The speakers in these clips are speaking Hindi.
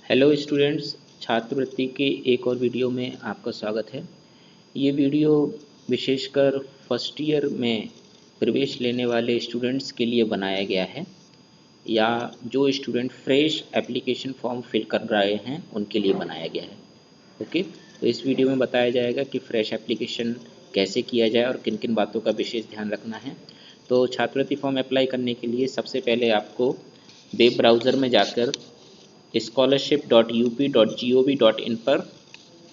हेलो स्टूडेंट्स, छात्रवृत्ति के एक और वीडियो में आपका स्वागत है। ये वीडियो विशेषकर फर्स्ट ईयर में प्रवेश लेने वाले स्टूडेंट्स के लिए बनाया गया है या जो student fresh application form fill कर रहे हैं उनके लिए बनाया गया है। ओके, तो इस वीडियो में बताया जाएगा कि फ्रेश एप्लीकेशन कैसे किया जाए और किन किन बातों का विशेष ध्यान रखना है। तो छात्रवृत्ति फॉर्म अप्लाई करने के लिए सबसे पहले आपको वेब ब्राउज़र में जाकर scholarship.up.gov.in पर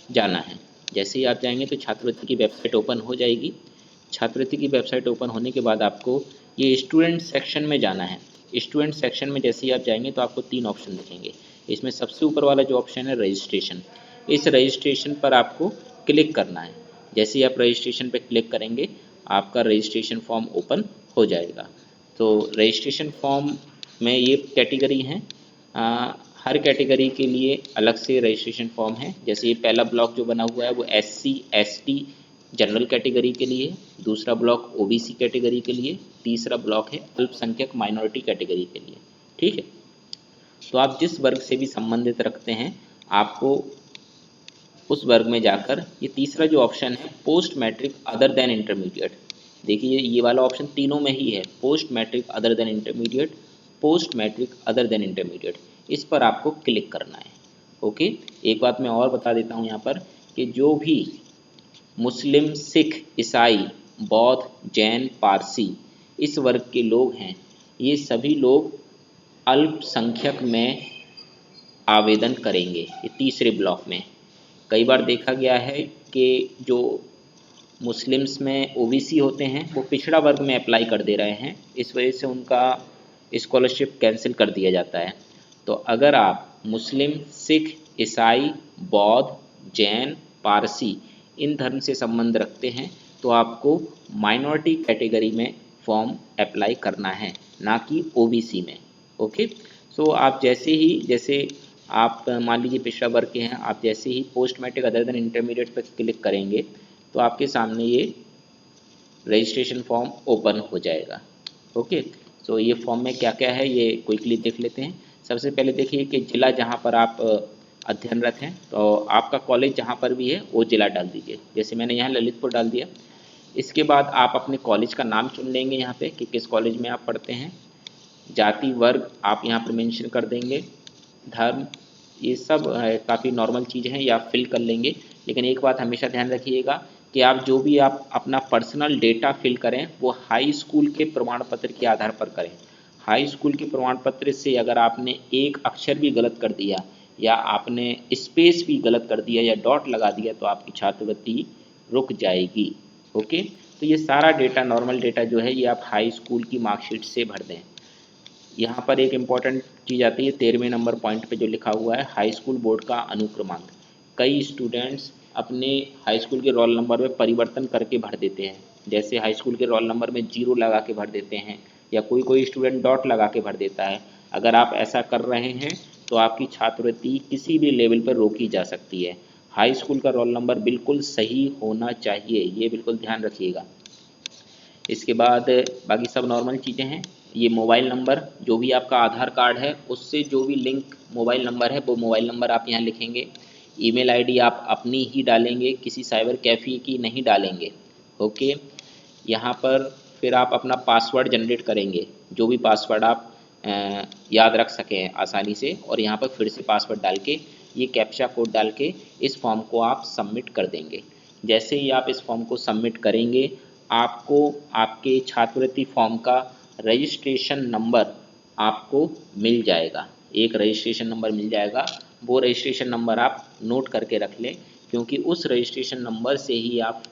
जाना है। जैसे ही आप जाएंगे तो छात्रवृत्ति की वेबसाइट ओपन हो जाएगी। छात्रवृत्ति की वेबसाइट ओपन होने के बाद आपको ये स्टूडेंट सेक्शन में जाना है। स्टूडेंट सेक्शन में जैसे ही आप जाएंगे तो आपको 3 ऑप्शन दिखेंगे। इसमें सबसे ऊपर वाला जो ऑप्शन है रजिस्ट्रेशन, इस रजिस्ट्रेशन पर आपको क्लिक करना है। जैसे ही आप रजिस्ट्रेशन पर क्लिक करेंगे आपका रजिस्ट्रेशन फॉर्म ओपन हो जाएगा। तो रजिस्ट्रेशन फॉर्म में ये कैटेगरी हैं, हर कैटेगरी के लिए अलग से रजिस्ट्रेशन फॉर्म है। जैसे ये पहला ब्लॉक जो बना हुआ है वो SC ST जनरल कैटेगरी के लिए, दूसरा ब्लॉक OBC कैटेगरी के लिए, तीसरा ब्लॉक है अल्पसंख्यक माइनॉरिटी कैटेगरी के लिए। ठीक है, तो आप जिस वर्ग से भी संबंधित रखते हैं आपको उस वर्ग में जाकर ये तीसरा जो ऑप्शन है post matric other than intermediate, देखिए ये वाला ऑप्शन तीनों में ही है, post matric other than intermediate, post matric other than intermediate, इस पर आपको क्लिक करना है। ओके, एक बात मैं और बता देता हूँ यहाँ पर कि जो भी मुस्लिम, सिख, ईसाई, बौद्ध, जैन, पारसी इस वर्ग के लोग हैं ये सभी लोग अल्पसंख्यक में आवेदन करेंगे। ये तीसरे ब्लॉक में कई बार देखा गया है कि जो मुस्लिम्स में OBC होते हैं वो पिछड़ा वर्ग में अप्लाई कर दे रहे हैं, इस वजह से उनका स्कॉलरशिप कैंसिल कर दिया जाता है। तो अगर आप मुस्लिम, सिख, ईसाई, बौद्ध, जैन, पारसी इन धर्म से संबंध रखते हैं तो आपको माइनॉरिटी कैटेगरी में फॉर्म अप्लाई करना है, ना कि OBC में। ओके, सो आप जैसे आप मान लीजिए पिछड़ा वर्ग के हैं, आप जैसे ही post matric other than intermediate पर क्लिक करेंगे तो आपके सामने ये रजिस्ट्रेशन फॉर्म ओपन हो जाएगा। ओके, सो ये फॉर्म में क्या क्या है ये क्विकली देख लेते हैं। सबसे पहले देखिए कि ज़िला जहाँ पर आप अध्ययनरत हैं, तो आपका कॉलेज जहाँ पर भी है वो ज़िला डाल दीजिए। जैसे मैंने यहाँ ललितपुर डाल दिया। इसके बाद आप अपने कॉलेज का नाम चुन लेंगे यहाँ पे कि किस कॉलेज में आप पढ़ते हैं। जाति वर्ग आप यहाँ पर मेंशन कर देंगे, धर्म, ये सब काफ़ी नॉर्मल चीज़ हैं, ये आप फिल कर लेंगे। लेकिन एक बात हमेशा ध्यान रखिएगा कि आप जो भी आप अपना पर्सनल डेटा फिल करें वो हाई स्कूल के प्रमाण पत्र के आधार पर करें। हाई स्कूल के प्रमाण पत्र से अगर आपने एक अक्षर भी गलत कर दिया या आपने स्पेस भी गलत कर दिया या डॉट लगा दिया तो आपकी छात्रवृत्ति रुक जाएगी। ओके, तो ये सारा डेटा, नॉर्मल डेटा जो है ये आप हाई स्कूल की मार्कशीट से भर दें। यहाँ पर एक इम्पॉर्टेंट चीज़ आती है 13वें नंबर पॉइंट पे जो लिखा हुआ है हाई स्कूल बोर्ड का अनुक्रमांक। कई स्टूडेंट्स अपने हाई स्कूल के रोल नंबर में परिवर्तन करके भर देते हैं, जैसे हाई स्कूल के रोल नंबर में 0 लगा के भर देते हैं या कोई स्टूडेंट डॉट लगा के भर देता है। अगर आप ऐसा कर रहे हैं तो आपकी छात्रवृत्ति किसी भी लेवल पर रोकी जा सकती है। हाई स्कूल का रोल नंबर बिल्कुल सही होना चाहिए, ये बिल्कुल ध्यान रखिएगा। इसके बाद बाकी सब नॉर्मल चीज़ें हैं। ये मोबाइल नंबर जो भी आपका आधार कार्ड है उससे जो भी लिंक मोबाइल नंबर है वो मोबाइल नंबर आप यहाँ लिखेंगे। ईमेल आईडी आप अपनी ही डालेंगे, किसी साइबर कैफ़े की नहीं डालेंगे। ओके, यहाँ पर फिर आप अपना पासवर्ड जनरेट करेंगे, जो भी पासवर्ड आप याद रख सकें आसानी से, और यहाँ पर फिर से पासवर्ड डाल के ये कैप्चा कोड डाल के इस फॉर्म को आप सबमिट कर देंगे। जैसे ही आप इस फॉर्म को सबमिट करेंगे आपको आपके छात्रवृत्ति फॉर्म का रजिस्ट्रेशन नंबर आपको मिल जाएगा। एक रजिस्ट्रेशन नंबर मिल जाएगा, वो रजिस्ट्रेशन नंबर आप नोट करके रख लें क्योंकि उस रजिस्ट्रेशन नंबर से ही आप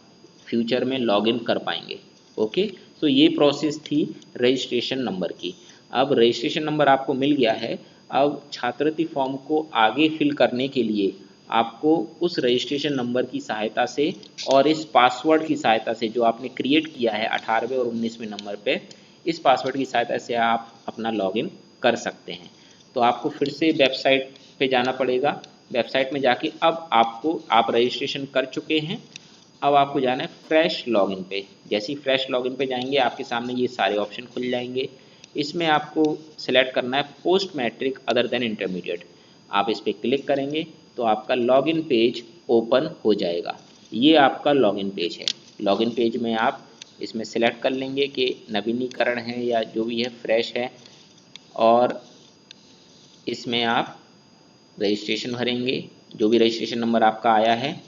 फ्यूचर में लॉगिन कर पाएंगे। ओके, तो ये प्रोसेस थी रजिस्ट्रेशन नंबर की। अब रजिस्ट्रेशन नंबर आपको मिल गया है, अब छात्रवृत्ति फॉर्म को आगे फिल करने के लिए आपको उस रजिस्ट्रेशन नंबर की सहायता से और इस पासवर्ड की सहायता से जो आपने क्रिएट किया है 18वें और 19वें नंबर पे, इस पासवर्ड की सहायता से आप अपना लॉगिन कर सकते हैं। तो आपको फिर से वेबसाइट पे जाना पड़ेगा। वेबसाइट में जाके अब आप रजिस्ट्रेशन कर चुके हैं, अब आपको जाना है फ्रेश लॉगिन पे। जैसे ही फ्रेश लॉगिन पे जाएंगे आपके सामने ये सारे ऑप्शन खुल जाएंगे। इसमें आपको सेलेक्ट करना है post matric other than intermediate. आप इस पर क्लिक करेंगे तो आपका लॉगिन पेज ओपन हो जाएगा। ये आपका लॉगिन पेज है। लॉगिन पेज में आप इसमें सेलेक्ट कर लेंगे कि नवीनीकरण है या जो भी है फ्रेश है, और इसमें आप रजिस्ट्रेशन भरेंगे, जो भी रजिस्ट्रेशन नंबर आपका आया है,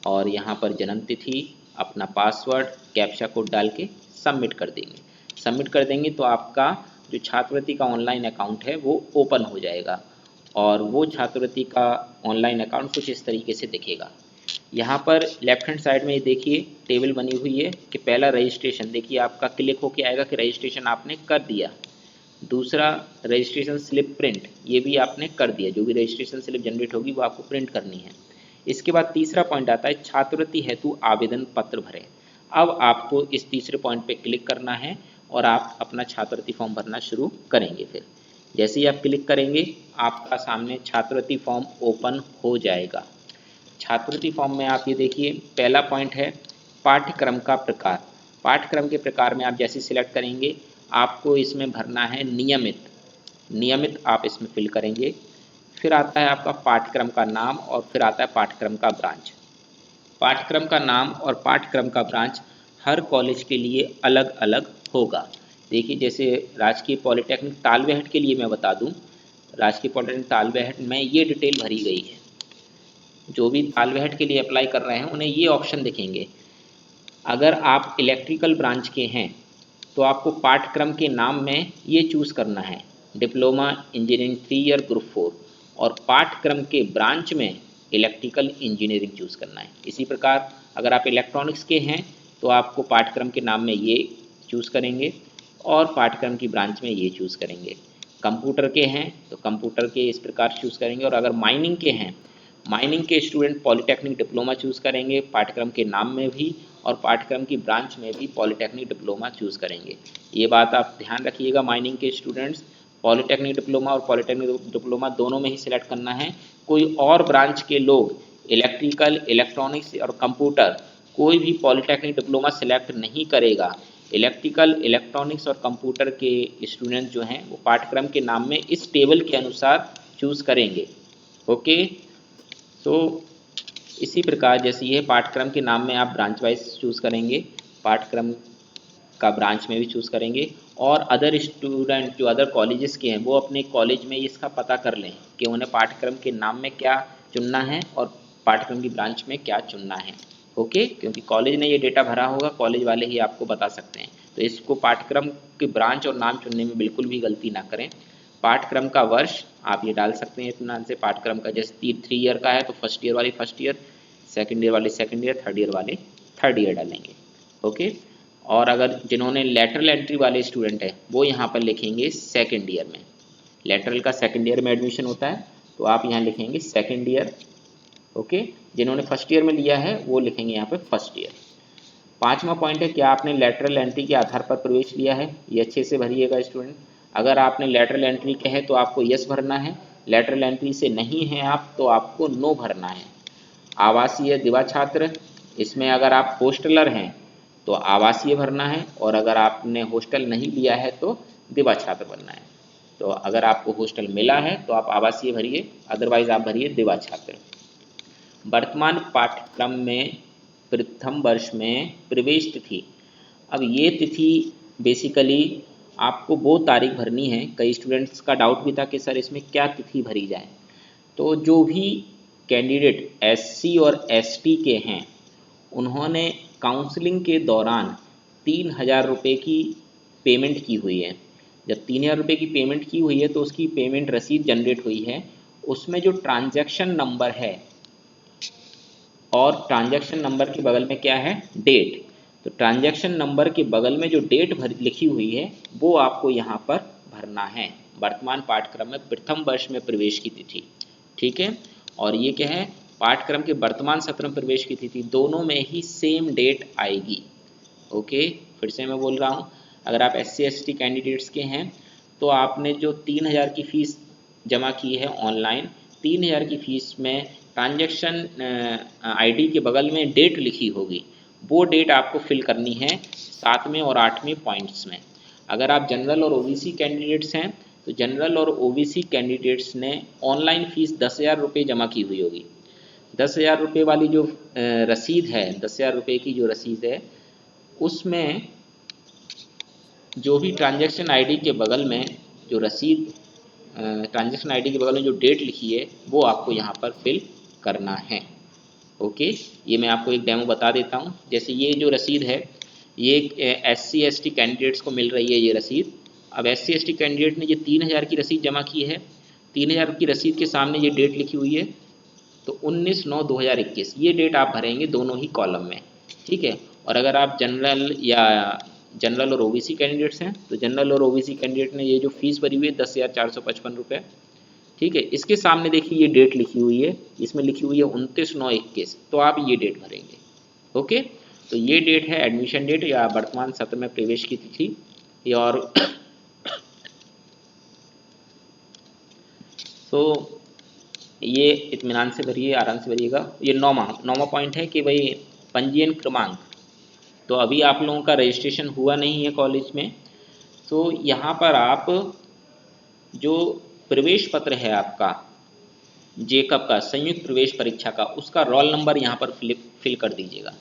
और यहाँ पर जन्म तिथि, अपना पासवर्ड, कैप्चा कोड डाल के सबमिट कर देंगे। सबमिट कर देंगे तो आपका जो छात्रवृत्ति का ऑनलाइन अकाउंट है वो ओपन हो जाएगा, और वो छात्रवृत्ति का ऑनलाइन अकाउंट कुछ इस तरीके से दिखेगा। यहाँ पर लेफ्ट हैंड साइड में ये देखिए टेबल बनी हुई है कि पहला रजिस्ट्रेशन, देखिए आपका क्लिक होके आएगा कि रजिस्ट्रेशन आपने कर दिया। दूसरा रजिस्ट्रेशन स्लिप प्रिंट, ये भी आपने कर दिया, जो भी रजिस्ट्रेशन स्लिप जनरेट होगी वो आपको प्रिंट करनी है। इसके बाद तीसरा पॉइंट आता है छात्रवृत्ति हेतु आवेदन पत्र भरें। अब आपको इस तीसरे पॉइंट पे क्लिक करना है और आप अपना छात्रवृत्ति फॉर्म भरना शुरू करेंगे। फिर जैसे ही आप क्लिक करेंगे आपका सामने छात्रवृत्ति फॉर्म ओपन हो जाएगा। छात्रवृत्ति फॉर्म में आप ये देखिए पहला पॉइंट है पाठ्यक्रम का प्रकार। पाठ्यक्रम के प्रकार में आप जैसे सिलेक्ट करेंगे आपको इसमें भरना है नियमित आप इसमें फिल करेंगे। फिर आता है आपका पाठ्यक्रम का नाम, और फिर आता है पाठ्यक्रम का ब्रांच। पाठ्यक्रम का नाम और पाठ्यक्रम का ब्रांच हर कॉलेज के लिए अलग अलग होगा। देखिए जैसे राजकीय पॉलिटेक्निक तालबेहट के लिए मैं बता दूं, राजकीय पॉलिटेक्निक तालबेहट में ये डिटेल भरी गई है। जो भी तालबेहट के लिए अप्लाई कर रहे हैं उन्हें ये ऑप्शन दिखेंगे। अगर आप इलेक्ट्रिकल ब्रांच के हैं तो आपको पाठ्यक्रम के नाम में ये चूज़ करना है डिप्लोमा इंजीनियरिंग 3 ईयर ग्रुप 4, और पाठ्यक्रम के ब्रांच में इलेक्ट्रिकल इंजीनियरिंग चूज़ करना है। इसी प्रकार अगर आप इलेक्ट्रॉनिक्स के हैं तो आपको पाठ्यक्रम के नाम में ये चूज़ करेंगे और पाठ्यक्रम की ब्रांच में ये चूज़ करेंगे। कंप्यूटर के हैं तो कंप्यूटर के इस प्रकार चूज़ करेंगे, और अगर माइनिंग के हैं, माइनिंग के स्टूडेंट पॉलिटेक्निक डिप्लोमा चूज़ करेंगे पाठ्यक्रम के नाम में भी, और पाठ्यक्रम की ब्रांच में भी पॉलिटेक्निक डिप्लोमा चूज़ करेंगे। ये बात आप ध्यान रखिएगा, माइनिंग के स्टूडेंट्स पॉलिटेक्निक डिप्लोमा और पॉलिटेक्निक डिप्लोमा दोनों में ही सिलेक्ट करना है। कोई और ब्रांच के लोग इलेक्ट्रिकल, इलेक्ट्रॉनिक्स और कंप्यूटर कोई भी पॉलिटेक्निक डिप्लोमा सिलेक्ट नहीं करेगा। इलेक्ट्रिकल, इलेक्ट्रॉनिक्स और कंप्यूटर के स्टूडेंट जो हैं वो पाठ्यक्रम के नाम में इस टेबल के अनुसार चूज़ करेंगे। ओके, तो इसी प्रकार जैसे ये पाठ्यक्रम के नाम में आप ब्रांच वाइज चूज़ करेंगे, पाठ्यक्रम का ब्रांच में भी चूज़ करेंगे, और अदर स्टूडेंट जो अदर कॉलेजेस के हैं वो अपने कॉलेज में इसका पता कर लें कि उन्हें पाठ्यक्रम के नाम में क्या चुनना है और पाठ्यक्रम की ब्रांच में क्या चुनना है। ओके, क्योंकि कॉलेज ने ये डेटा भरा होगा, कॉलेज वाले ही आपको बता सकते हैं। तो इसको पाठ्यक्रम की ब्रांच और नाम चुनने में बिल्कुल भी गलती ना करें। पाठ्यक्रम का वर्ष आप ये डाल सकते हैं इत्मीनान से। पाठ्यक्रम का जैसे 3 ईयर का है तो फर्स्ट ईयर वाले फर्स्ट ईयर, सेकंड ईयर वाले सेकंड ईयर, थर्ड ईयर वाले थर्ड ईयर डालेंगे। ओके, और अगर जिन्होंने लेटरल एंट्री वाले स्टूडेंट है वो यहाँ पर लिखेंगे सेकंड ईयर में। लेटरल का सेकंड ईयर में एडमिशन होता है तो आप यहाँ लिखेंगे सेकंड ईयर। ओके, जिन्होंने फर्स्ट ईयर में लिया है वो लिखेंगे यहाँ पे फर्स्ट ईयर। पांचवा पॉइंट है क्या आपने लेटरल एंट्री के आधार पर प्रवेश लिया है, ये अच्छे से भरिएगा स्टूडेंट। अगर आपने लेटरल एंट्री के है तो आपको यस भरना है, लेटरल एंट्री से नहीं है आप तो आपको नो भरना है। आवासीय दिवा छात्र, इसमें अगर आप होस्टलर हैं तो आवासीय भरना है, और अगर आपने हॉस्टल नहीं लिया है तो दिवा छात्र भरना है। तो अगर आपको हॉस्टल मिला है तो आप आवासीय भरिए, अदरवाइज आप भरिए दिवा छात्र। वर्तमान पाठ्यक्रम में प्रथम वर्ष में प्रवेश तिथि, अब ये तिथि बेसिकली आपको वो तारीख भरनी है। कई स्टूडेंट्स का डाउट भी था कि सर इसमें क्या तिथि भरी जाए। तो जो भी कैंडिडेट SC और ST के हैं उन्होंने काउंसलिंग के दौरान 3000 रुपये की पेमेंट की हुई है। जब 3000 रुपये की पेमेंट की हुई है तो उसकी पेमेंट रसीद जनरेट हुई है, उसमें जो ट्रांजैक्शन नंबर है और ट्रांजैक्शन नंबर के बगल में क्या है डेट, तो ट्रांजैक्शन नंबर के बगल में जो डेट लिखी हुई है वो आपको यहाँ पर भरना है। वर्तमान पाठ्यक्रम में प्रथम वर्ष में प्रवेश की तिथि, ठीक है। और ये क्या है, पाठ्यक्रम के वर्तमान सत्र में प्रवेश की तिथि दोनों में ही सेम डेट आएगी। ओके, फिर से मैं बोल रहा हूँ, अगर आप SC ST कैंडिडेट्स के हैं तो आपने जो 3000 की फ़ीस जमा की है ऑनलाइन, 3000 की फ़ीस में ट्रांजैक्शन ID के बगल में डेट लिखी होगी, वो डेट आपको फिल करनी है 7वें और 8वें पॉइंट्स में। अगर आप जनरल और OBC कैंडिडेट्स हैं तो जनरल और ओबीसी कैंडिडेट्स ने ऑनलाइन फीस 10,000 रुपये जमा की हुई होगी। 10,000 रुपये वाली जो रसीद है, 10,000 रुपये की जो रसीद है, उसमें जो भी ट्रांजैक्शन आईडी के बगल में जो रसीद, ट्रांजैक्शन आईडी के बगल में जो डेट लिखी है वो आपको यहाँ पर फिल करना है। ओके, ये मैं आपको एक डेमो बता देता हूँ। जैसे ये जो रसीद है ये SC ST कैंडिडेट्स को मिल रही है ये रसीद। अब SC ST कैंडिडेट ने ये 3,000 की रसीद जमा की है। 3,000 की रसीद के सामने ये डेट लिखी हुई है, तो 19/9/2021 ये डेट आप भरेंगे दोनों ही कॉलम में, ठीक है। और अगर आप जनरल और ओबीसी कैंडिडेट्स हैं तो जनरल और ओबीसी कैंडिडेट ने ये जो फीस भरी हुई है 10,455 रुपये, ठीक है, इसके सामने देखिए ये डेट लिखी हुई है, इसमें लिखी हुई है 29/9/21, तो आप ये डेट भरेंगे। ओके, तो ये डेट है एडमिशन डेट या वर्तमान सत्र में प्रवेश की तिथि। और तो ये इत्मीनान से भरिए, आराम से भरिएगा। ये नौमा पॉइंट है कि भाई पंजीयन क्रमांक, तो अभी आप लोगों का रजिस्ट्रेशन हुआ नहीं है कॉलेज में, तो यहाँ पर आप जो प्रवेश पत्र है आपका जेकब का संयुक्त प्रवेश परीक्षा का, उसका रोल नंबर यहाँ पर फिल कर दीजिएगा।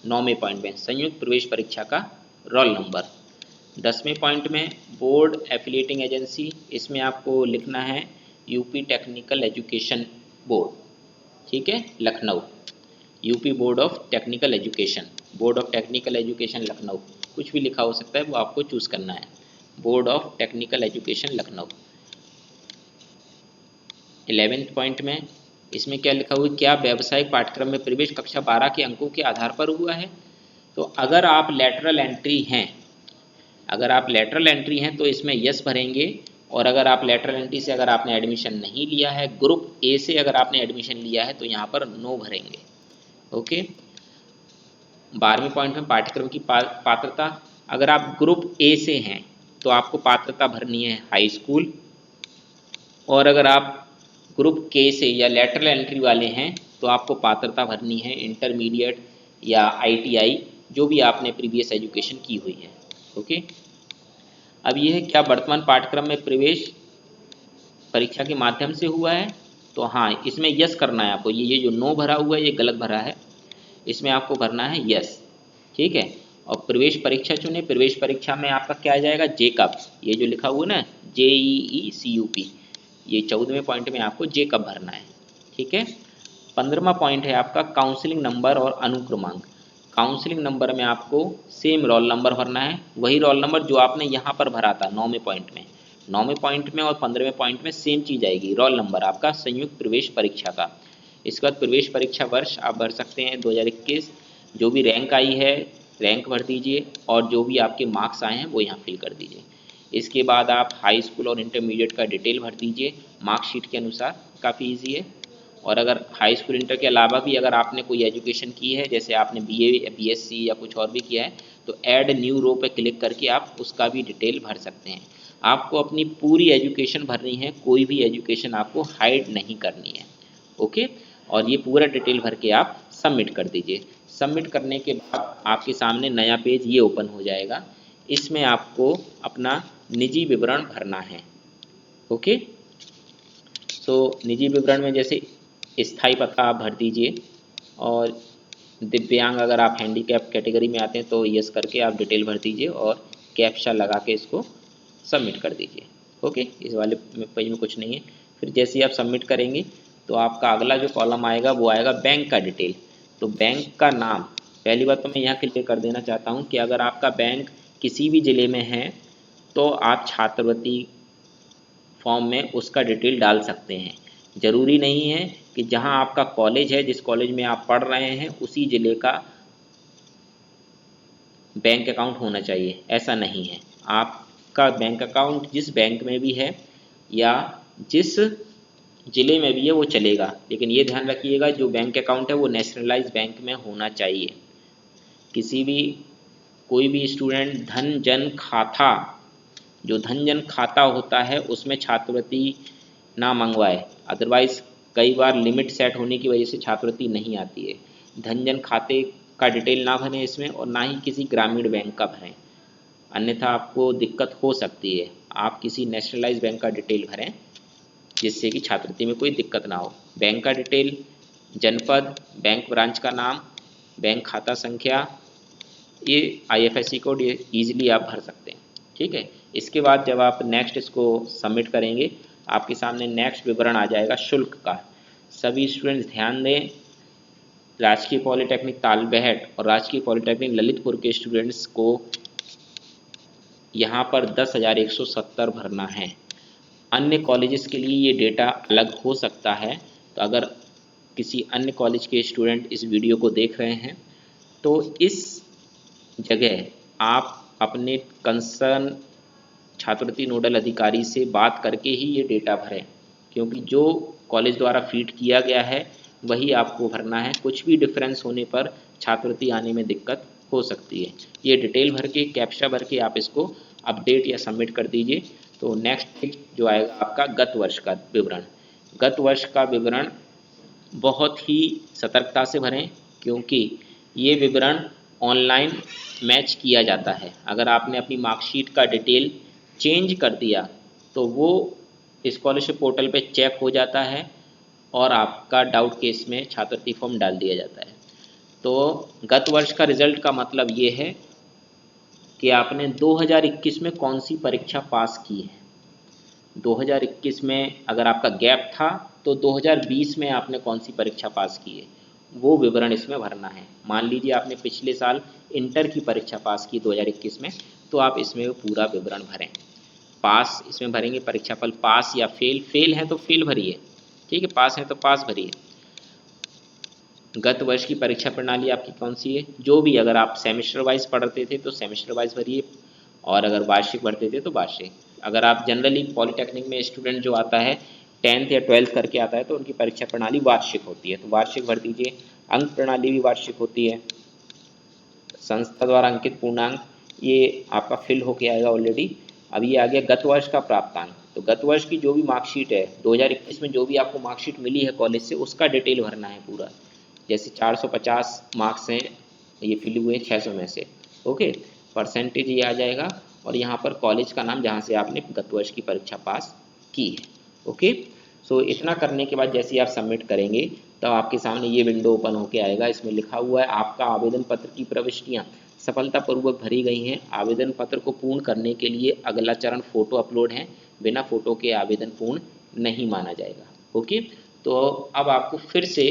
9वें पॉइंट में संयुक्त प्रवेश परीक्षा का रोल नंबर। 10वें पॉइंट में बोर्ड एफिलिएटिंग एजेंसी, इसमें आपको लिखना है यूपी टेक्निकल एजुकेशन बोर्ड, ठीक है, Lucknow, UP board of technical education, board of technical education Lucknow, कुछ भी लिखा हो सकता है, वो आपको चूज़ करना है, board of technical education Lucknow. 11वें पॉइंट में इसमें क्या लिखा हुआ है, क्या व्यावसायिक पाठ्यक्रम में प्रवेश कक्षा 12 के अंकों के आधार पर हुआ है। तो अगर आप लेटरल एंट्री हैं, अगर आप लेटरल एंट्री हैं तो इसमें यस भरेंगे, और अगर आप लेटरल एंट्री से अगर आपने एडमिशन नहीं लिया है, ग्रुप ए से अगर आपने एडमिशन लिया है तो यहाँ पर नो भरेंगे। ओके, 12वें पॉइंट में पाठ्यक्रम की पात्रता, अगर आप ग्रुप ए से हैं तो आपको पात्रता भरनी है हाई स्कूल, और अगर आप ग्रुप के से या लेटरल एंट्री वाले हैं तो आपको पात्रता भरनी है इंटरमीडिएट या ITI, जो भी आपने प्रीवियस एजुकेशन की हुई है। ओके, अब ये है क्या वर्तमान पाठ्यक्रम में प्रवेश परीक्षा के माध्यम से हुआ है, तो हाँ, इसमें यस करना है आपको। ये जो नो भरा हुआ है ये गलत भरा है, इसमें आपको भरना है यस, ठीक है। और प्रवेश परीक्षा चुने, प्रवेश परीक्षा में आपका क्या आ जाएगा, जेकब, ये जो लिखा हुआ है ना JEE CUP, ये 14वें पॉइंट में आपको जेकब भरना है, ठीक है। 15वां पॉइंट है आपका काउंसलिंग नंबर और अनुक्रमांक। काउंसलिंग नंबर में आपको सेम रोल नंबर भरना है, वही रोल नंबर जो आपने यहाँ पर भरा था 9वें पॉइंट में। 9वें पॉइंट में और 15वें पॉइंट में सेम चीज़ आएगी, रोल नंबर आपका संयुक्त प्रवेश परीक्षा का। इसके बाद प्रवेश परीक्षा वर्ष आप भर सकते हैं 2021, जो भी रैंक आई है रैंक भर दीजिए, और जो भी आपके मार्क्स आए हैं वो यहाँ फिल कर दीजिए। इसके बाद आप हाई स्कूल और इंटरमीडिएट का डिटेल भर दीजिए मार्कशीट के अनुसार, काफ़ी इजी है। और अगर हाई स्कूल इंटर के अलावा भी अगर आपने कोई एजुकेशन की है, जैसे आपने BA या BSc या कुछ और भी किया है, तो ऐड न्यू रो पे क्लिक करके आप उसका भी डिटेल भर सकते हैं। आपको अपनी पूरी एजुकेशन भरनी है, कोई भी एजुकेशन आपको हाइड नहीं करनी है। ओके, और ये पूरा डिटेल भर के आप सबमिट कर दीजिए। सबमिट करने के बाद आपके सामने नया पेज ये ओपन हो जाएगा, इसमें आपको अपना निजी विवरण भरना है। ओके, तो निजी विवरण में जैसे स्थायी पता आप भर दीजिए, और दिव्यांग अगर आप हैंडीकैप कैटेगरी में आते हैं तो यस करके आप डिटेल भर दीजिए और कैप्चा लगा के इसको सबमिट कर दीजिए। ओके, इस वाले पेज में कुछ नहीं है। फिर जैसे ही आप सबमिट करेंगे तो आपका अगला जो कॉलम आएगा वो आएगा बैंक का डिटेल। तो बैंक का नाम, पहली बात तो मैं यहाँ क्लियर कर देना चाहता हूँ कि अगर आपका बैंक किसी भी ज़िले में है तो आप छात्रवृत्ति फॉर्म में उसका डिटेल डाल सकते हैं। ज़रूरी नहीं है कि जहां आपका कॉलेज है, जिस कॉलेज में आप पढ़ रहे हैं, उसी ज़िले का बैंक अकाउंट होना चाहिए, ऐसा नहीं है। आपका बैंक अकाउंट जिस बैंक में भी है या जिस ज़िले में भी है वो चलेगा, लेकिन ये ध्यान रखिएगा जो बैंक अकाउंट है वो नेशनलाइज बैंक में होना चाहिए। कोई भी स्टूडेंट धन जन खाता, जो धन जन खाता होता है उसमें छात्रवृत्ति ना मंगवाए, अदरवाइज़ कई बार लिमिट सेट होने की वजह से छात्रवृत्ति नहीं आती है। धन जन खाते का डिटेल ना भरें इसमें, और ना ही किसी ग्रामीण बैंक का भरें, अन्यथा आपको दिक्कत हो सकती है। आप किसी नेशनलाइज बैंक का डिटेल भरें जिससे कि छात्रवृत्ति में कोई दिक्कत ना हो। बैंक का डिटेल, जनपद, बैंक ब्रांच का नाम, बैंक खाता संख्या, ये IFSC कोड ये ईजिली आप भर सकते हैं। ठीक है, इसके बाद जब आप नेक्स्ट इसको सबमिट करेंगे आपके सामने नेक्स्ट विवरण आ जाएगा शुल्क का। सभी स्टूडेंट्स ध्यान दें, राजकीय पॉलिटेक्निक तालबेहट और राजकीय पॉलिटेक्निक ललितपुर के स्टूडेंट्स को यहाँ पर 10,170 भरना है। अन्य कॉलेजेस के लिए ये डेटा अलग हो सकता है, तो अगर किसी अन्य कॉलेज के स्टूडेंट इस वीडियो को देख रहे हैं तो इस जगह आप अपने कंसर्न छात्रवृत्ति नोडल अधिकारी से बात करके ही ये डेटा भरें, क्योंकि जो कॉलेज द्वारा फीड किया गया है वही आपको भरना है। कुछ भी डिफरेंस होने पर छात्रवृत्ति आने में दिक्कत हो सकती है। ये डिटेल भर के, कैप्चा भर के आप इसको अपडेट या सबमिट कर दीजिए। तो नेक्स्ट जो आएगा आपका गत वर्ष का विवरण। गत वर्ष का विवरण बहुत ही सतर्कता से भरें, क्योंकि ये विवरण ऑनलाइन मैच किया जाता है। अगर आपने अपनी मार्कशीट का डिटेल चेंज कर दिया तो वो स्कॉलरशिप पोर्टल पे चेक हो जाता है और आपका डाउट केस में छात्रवृत्ति फॉर्म डाल दिया जाता है। तो गत वर्ष का रिजल्ट का मतलब ये है कि आपने 2021 में कौन सी परीक्षा पास की है। 2021 में अगर आपका गैप था तो 2020 में आपने कौन सी परीक्षा पास की है, वो विवरण इसमें भरना है। मान लीजिए आपने पिछले साल इंटर की परीक्षा पास की 2021 में, तो आप इसमें पूरा विवरण भरें। पास इसमें भरेंगे परीक्षाफल, पास या फेल। फेल है तो फेल भरिए, ठीक है, पास है तो पास भरिए। गत वर्ष की परीक्षा प्रणाली आपकी कौन सी है, जो भी, अगर आप सेमेस्टर वाइज पढ़ते थे तो सेमेस्टर वाइज भरिए, और अगर वार्षिक पढ़ते थे तो वार्षिक। अगर आप जनरली पॉलिटेक्निक में स्टूडेंट जो आता है 10th या 12th करके आता है तो उनकी परीक्षा प्रणाली वार्षिक होती है, तो वार्षिक भर दीजिए। अंक प्रणाली भी वार्षिक होती है। संस्था द्वारा अंकित पूर्णांक ये आपका फिल होके आएगा ऑलरेडी। अब ये आ गया गत वर्ष का प्राप्तांक। तो गत वर्ष की जो भी मार्कशीट है, 2021 में जो भी आपको मार्कशीट मिली है कॉलेज से, उसका डिटेल भरना है पूरा। जैसे 450 मार्क्स हैं, ये फिल हुए 600 में से, ओके, परसेंटेज ये आ जाएगा और यहाँ पर कॉलेज का नाम जहाँ से आपने गत वर्ष की परीक्षा पास की है, ओके। सो इतना करने के बाद जैसे आप सबमिट करेंगे तो आपके सामने ये विंडो ओपन होके आएगा। इसमें लिखा हुआ है आपका आवेदन पत्र की प्रविष्टियाँ सफलतापूर्वक भरी गई हैं। आवेदन पत्र को पूर्ण करने के लिए अगला चरण फ़ोटो अपलोड है। बिना फ़ोटो के आवेदन पूर्ण नहीं माना जाएगा, ओके। तो अब आपको फिर से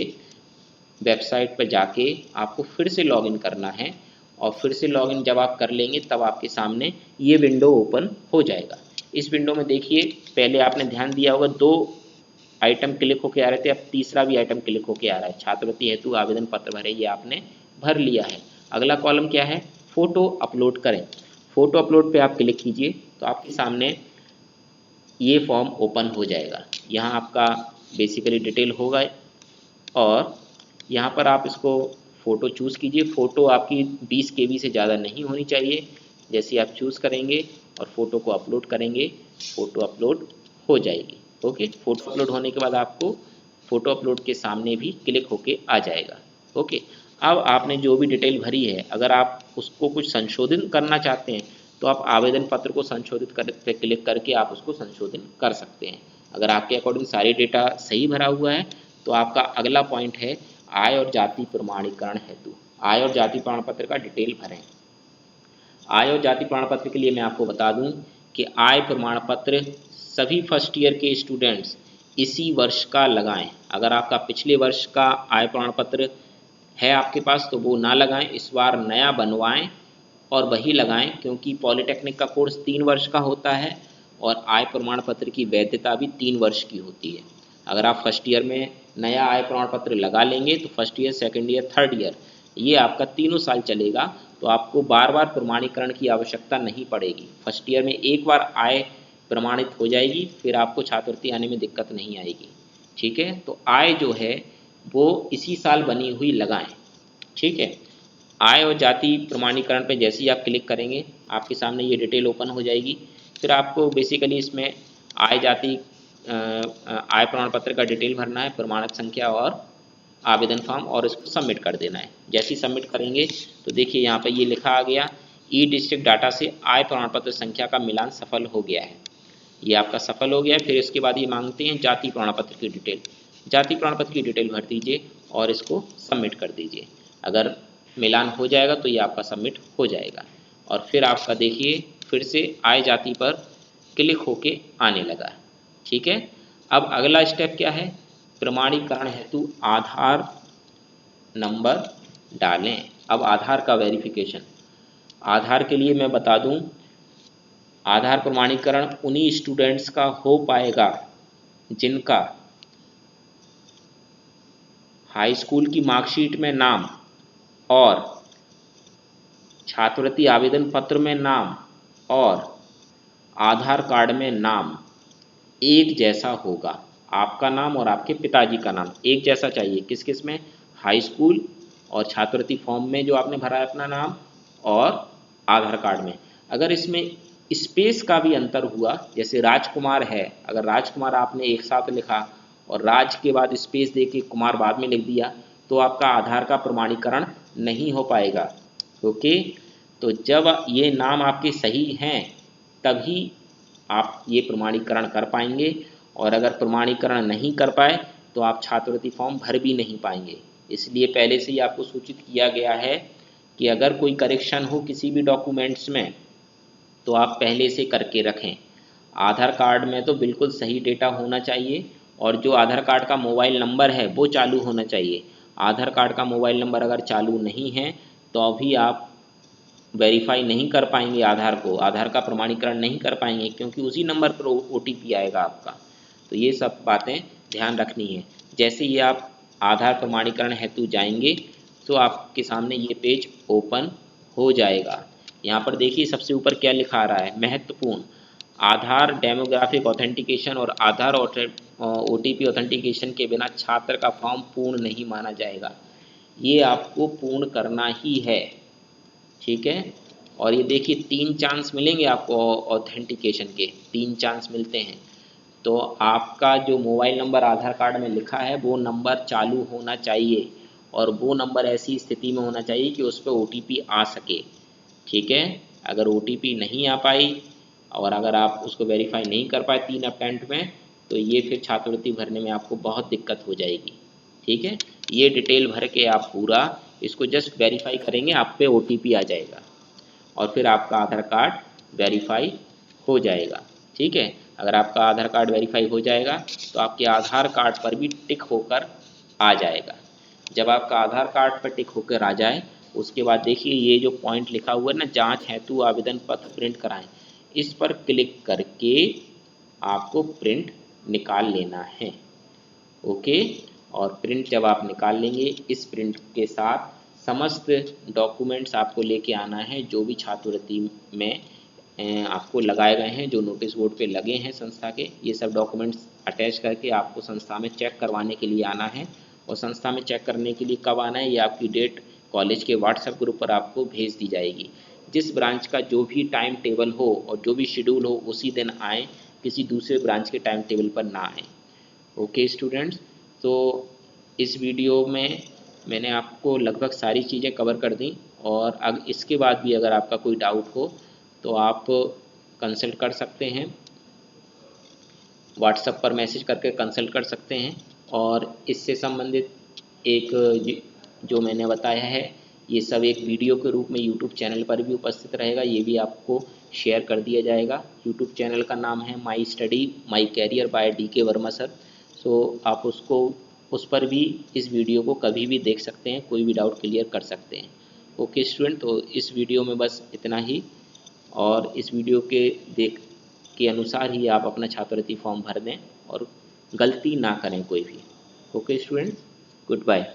वेबसाइट पर जाके आपको फिर से लॉगिन करना है, और फिर से लॉगिन जब आप कर लेंगे तब आपके सामने ये विंडो ओपन हो जाएगा। इस विंडो में देखिए, पहले आपने ध्यान दिया होगा 2 आइटम क्लिक होके आ रहे थे, अब तीसरा भी आइटम क्लिक होके आ रहा है। छात्रवृत्ति हेतु आवेदन पत्र भरे, ये आपने भर लिया है। अगला कॉलम क्या है, फ़ोटो अपलोड करें। फ़ोटो अपलोड पे आप क्लिक कीजिए तो आपके सामने ये फॉर्म ओपन हो जाएगा। यहाँ आपका बेसिकली डिटेल होगा और यहाँ पर आप इसको फ़ोटो चूज़ कीजिए। फ़ोटो आपकी 20 KB से ज़्यादा नहीं होनी चाहिए। जैसे आप चूज़ करेंगे और फ़ोटो को अपलोड करेंगे, फ़ोटो अपलोड हो जाएगी, ओके। फ़ोटो अपलोड होने के बाद आपको फ़ोटो अपलोड के सामने भी क्लिक होके आ जाएगा, ओके। अब आपने जो भी डिटेल भरी है, अगर आप उसको कुछ संशोधित करना चाहते हैं तो आप आवेदन पत्र को संशोधित कर पे क्लिक करके आप उसको संशोधित कर सकते हैं। अगर आपके अकॉर्डिंग सारी डेटा सही भरा हुआ है तो आपका अगला पॉइंट है आय और जाति प्रमाणीकरण हेतु। आय और जाति प्रमाण पत्र का डिटेल भरें। आय और जाति प्रमाण पत्र के लिए मैं आपको बता दूं कि आय प्रमाण पत्र सभी फर्स्ट ईयर के स्टूडेंट्स इसी वर्ष का लगाएं। अगर आपका पिछले वर्ष का आय प्रमाण पत्र है आपके पास तो वो ना लगाएं, इस बार नया बनवाएं और वही लगाएं, क्योंकि पॉलिटेक्निक का कोर्स 3 वर्ष का होता है और आय प्रमाण पत्र की वैधता भी 3 वर्ष की होती है। अगर आप फर्स्ट ईयर में नया आय प्रमाण पत्र लगा लेंगे तो first year, second year, third year ये आपका 3 साल चलेगा, तो आपको बार बार प्रमाणीकरण की आवश्यकता नहीं पड़ेगी। फर्स्ट ईयर में एक बार आय प्रमाणित हो जाएगी, फिर आपको छात्रवृत्ति आने में दिक्कत नहीं आएगी, ठीक है। तो आय जो है वो इसी साल बनी हुई लगाएं, ठीक है। आय और जाति प्रमाणीकरण पे जैसे ही आप क्लिक करेंगे आपके सामने ये डिटेल ओपन हो जाएगी। फिर आपको बेसिकली इसमें आय जाति आय प्रमाण पत्र का डिटेल भरना है, प्रमाणक संख्या और आवेदन फॉर्म, और इसको सबमिट कर देना है। जैसे ही सबमिट करेंगे तो देखिए यहाँ पर ये लिखा आ गया, ई डिस्ट्रिक्ट डाटा से आय प्रमाण पत्र संख्या का मिलान सफल हो गया है। ये आपका सफल हो गया। फिर इसके बाद ये मांगते हैं जाति प्रमाण पत्र की डिटेल। जाति प्रमाण पत्र की डिटेल भर दीजिए और इसको सबमिट कर दीजिए। अगर मिलान हो जाएगा तो ये आपका सबमिट हो जाएगा। और फिर आपका देखिए फिर से आय जाति पर क्लिक होके आने लगा। ठीक है, अब अगला स्टेप क्या है, प्रमाणीकरण हेतु आधार नंबर डालें। अब आधार का वेरिफिकेशन, आधार के लिए मैं बता दूं, आधार प्रमाणीकरण उन्हीं स्टूडेंट्स का हो पाएगा जिनका हाई स्कूल की मार्कशीट में नाम और छात्रवृत्ति आवेदन पत्र में नाम और आधार कार्ड में नाम एक जैसा होगा। आपका नाम और आपके पिताजी का नाम एक जैसा चाहिए। किस किस में, हाई स्कूल और छात्रवृत्ति फॉर्म में जो आपने भरा है अपना नाम, और आधार कार्ड में। अगर इसमें स्पेस का भी अंतर हुआ, जैसे राजकुमार है, अगर राजकुमार आपने एक साथ लिखा और राज के बाद स्पेस दे के कुमार बाद में लिख दिया, तो आपका आधार का प्रमाणीकरण नहीं हो पाएगा। ओके, तो जब ये नाम आपके सही हैं तभी आप ये प्रमाणीकरण कर पाएंगे, और अगर प्रमाणीकरण नहीं कर पाए तो आप छात्रवृत्ति फॉर्म भर भी नहीं पाएंगे। इसलिए पहले से ही आपको सूचित किया गया है कि अगर कोई करेक्शन हो किसी भी डॉक्यूमेंट्स में तो आप पहले से करके रखें। आधार कार्ड में तो बिल्कुल सही डेटा होना चाहिए, और जो आधार कार्ड का मोबाइल नंबर है वो चालू होना चाहिए। आधार कार्ड का मोबाइल नंबर अगर चालू नहीं है तो अभी आप वेरीफाई नहीं कर पाएंगे आधार को, आधार का प्रमाणीकरण नहीं कर पाएंगे, क्योंकि उसी नंबर पर OTP आएगा आपका। तो ये सब बातें ध्यान रखनी है। जैसे ही आप आधार प्रमाणीकरण हेतु जाएंगे तो आपके सामने ये पेज ओपन हो जाएगा। यहाँ पर देखिए सबसे ऊपर क्या लिखा आ रहा है, महत्वपूर्ण, आधार डेमोग्राफिक ऑथेंटिकेशन और आधार OTP ऑथेंटिकेशन के बिना छात्र का फॉर्म पूर्ण नहीं माना जाएगा। ये आपको पूर्ण करना ही है। ठीक है, और ये देखिए 3 चांस मिलेंगे आपको ऑथेंटिकेशन के, 3 चांस मिलते हैं। तो आपका जो मोबाइल नंबर आधार कार्ड में लिखा है वो नंबर चालू होना चाहिए, और वो नंबर ऐसी स्थिति में होना चाहिए कि उस पर OTP आ सके। ठीक है, अगर OTP नहीं आ पाई और अगर आप उसको वेरीफाई नहीं कर पाए 3 अटेम्प्ट में, तो ये फिर छात्रवृत्ति भरने में आपको बहुत दिक्कत हो जाएगी। ठीक है, ये डिटेल भर के आप पूरा इसको जस्ट वेरीफाई करेंगे, आप पे OTP आ जाएगा और फिर आपका आधार कार्ड वेरीफाई हो जाएगा। ठीक है, अगर आपका आधार कार्ड वेरीफाई हो जाएगा तो आपके आधार कार्ड पर भी टिक होकर आ जाएगा। जब आपका आधार कार्ड पर टिक होकर आ जाए उसके बाद देखिए ये जो पॉइंट लिखा हुआ है ना, जांच हेतु आवेदन पत्र प्रिंट कराएं, इस पर क्लिक करके आपको प्रिंट निकाल लेना है। ओके, और प्रिंट जब आप निकाल लेंगे, इस प्रिंट के साथ समस्त डॉक्यूमेंट्स आपको लेके आना है जो भी छात्रवृत्ति में आपको लगाए गए हैं, जो नोटिस बोर्ड पे लगे हैं संस्था के, ये सब डॉक्यूमेंट्स अटैच करके आपको संस्था में चेक करवाने के लिए आना है। और संस्था में चेक करने के लिए कब आना है, ये आपकी डेट कॉलेज के व्हाट्सएप ग्रुप पर आपको भेज दी जाएगी। जिस ब्रांच का जो भी टाइम टेबल हो और जो भी शेड्यूल हो उसी दिन आएँ, किसी दूसरे ब्रांच के टाइम टेबल पर ना आएँ। ओके स्टूडेंट्स, तो इस वीडियो में मैंने आपको लगभग सारी चीज़ें कवर कर दी, और अब इसके बाद भी अगर आपका कोई डाउट हो तो आप कंसल्ट कर सकते हैं, व्हाट्सएप पर मैसेज करके कंसल्ट कर सकते हैं। और इससे संबंधित एक जो मैंने बताया है ये सब एक वीडियो के रूप में यूट्यूब चैनल पर भी उपस्थित रहेगा, ये भी आपको शेयर कर दिया जाएगा। यूट्यूब चैनल का नाम है my study my career by DK Verma sir. So आप उसको उस पर भी इस वीडियो को कभी भी देख सकते हैं, कोई भी डाउट क्लियर कर सकते हैं। ओके स्टूडेंट, तो इस वीडियो में बस इतना ही, और इस वीडियो के अनुसार ही आप अपना छात्रवृत्ति फॉर्म भर दें और गलती ना करें कोई भी। Okay students, good bye.